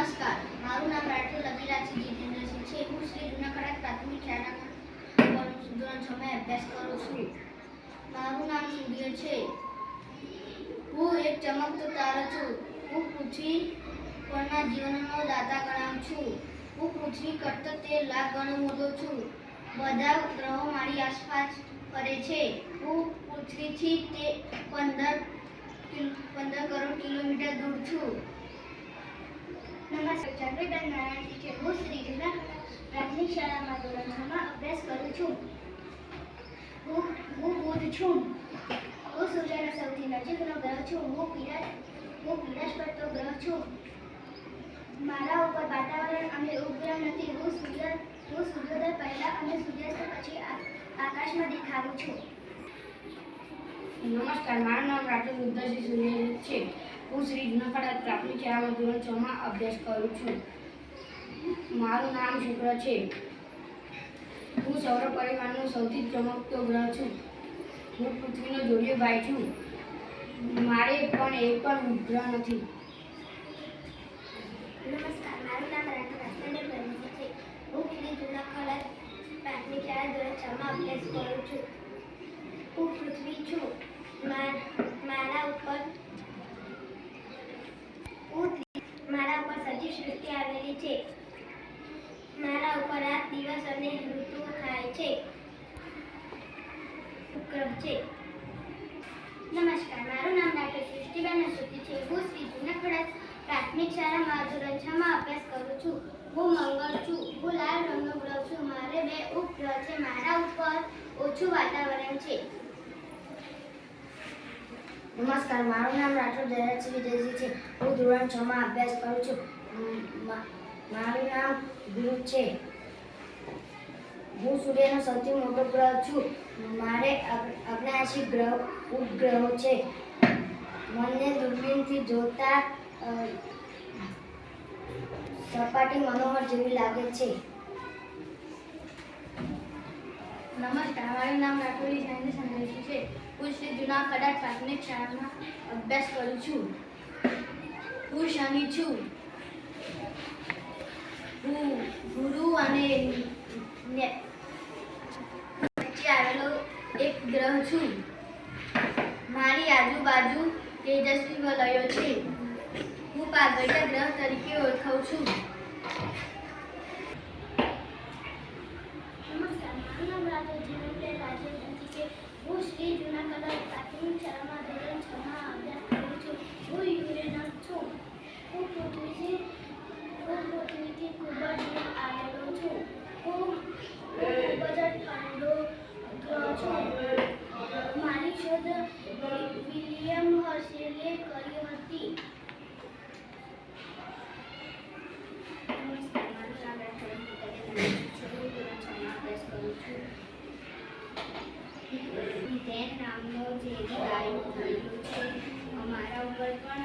નમસ્કાર, મારું નામ રાઠોડ લકીરાજી જીતેન્દ્રસિંહ છે. હું શ્રી જુનાગઢ પ્રાથમિક શાળામાં ધોરણ 6 માં અભ્યાસ કરું છું. મારું નામ સૂર્ય છે. હું એક ચમકતો તારો છું. હું પૃથ્વી પરના જીવનનો દાતા ગણાવું છું. હું પૃથ્વી કરતાં 13 લાખ ગણો મોટો છું. બધા ગ્રહો મારી આસપાસ ફરે છે. હું પૃથ્વીથી 15 કરોડ કિલોમીટર દૂર છું. નમસ્કાર, ચંદ્રબેન નારાયણજી છે. હું શ્રી જુનાગઢ પ્રાથમિક શાળામાં ધોરણ 6 માં અભ્યાસ કરું છું. હું બુધ છું. હું સૂર્યના સૌથી નજીકનો ગ્રહ છું. હું પીળાશ પડતો ગ્રહ છું. મારા ઉપર વાતાવરણ અને ઉપગ્રહ નથી. હું સૂર્યોદય પહેલા અને સૂર્યાસ્ત પછી આકાશમાં દેખાવું છું. નમસ્કાર, મારું નામ રાઠોડ રુદ્રસિંહ સૂર્યજીત છે. હું શ્રી જુનાગઢ પ્રાથમિક શાળામાં ધોરણ 6 માં અભ્યાસ કરું છું. મારું નામ શુક્ર છે. હું સૌર પરિવારનો સૌથી ચમકતો ગ્રહ છું. હું પૃથ્વીનો જોડિયો ભાઈ છું. મારે પણ એક પણ ઉપગ્રહ નથી. નમસ્કાર, મારું નામ રાઠોડ હર્ષવર્ધન છે. હું શ્રી જુનાગઢ પ્રાથમિક શાળા ધોરણ 6 માં અભ્યાસ કરું છું. હું પૃથ્વી છું. મારા ઉપર સજીવ સૃષ્ટિ આવેલી છે. મારા ઉપર રાત, દિવસ અને ઋતુઓ થાય છે. ઉપગ્રહ છે. નમસ્કાર, મારું નામ ડૉક્ટર સૃષ્ટિબેન અશોકી છે. હું શ્રી જુનાગઢ પ્રાથમિક શાળામાં ધોરણ 6 માં અભ્યાસ કરું છું. હું મંગળ છું. હું લાલ રંગનો ગ્રહ છું. મારે 2 ઉપગ્રહ છે. મારા ઉપર ઓછું વાતાવરણ છે. નમસ્કાર, મારું નામ રાઠોડ ધૈર્યસિંહ વિજયસિંહ છે. હું ધોરણ 6 માં અભ્યાસ કરું છું. મારું નામ ધ્રુવ છે. હું સૂર્યનો સૌથી મોટો ગ્રહ છું. મારે 79 ઉપગ્રહો છે. મને દૂરબીનથી જોતા સપાટી મનોહર જેવી લાગે છે. નમસ્કાર, મારું નામ રાઠોડી સાયન્સ સંદેશી છે. હું શ્રી જુનાગઢ પ્રાથમિક શાળામાં અભ્યાસ કરું છું. હું શનિ છું. હું ગુરુ અને નીચે આવેલો એક ગ્રહ છું. મારી આજુબાજુ તેજસ્વી વલયો છે. હું કાગળિયા ગ્રહ તરીકે ઓળખાઉં છું. નમસ્કાર, મારું નામ રાજેશ છે. હું શ્રી જુનાગઢ પ્રાથમિક શાળામાં ધોરણ 6 માં અભ્યાસ કરું છું. હું યુરેનસ છું. હું પૃથ્વીથી ખૂબ જ દૂર આવેલો છું. હું ખૂબ જ ઠંડો ગ્રહ છું. મારી શોધ વિલિયમ હર્શેલે કરી હતી. નમસ્કાર, મારું નામ રાઠોડ છે. હું ધોરણ 6 માં અભ્યાસ કરું છું. ધેન નામનો ઝેરી વાયુ થયેલું છે. મારા ઉપર પણ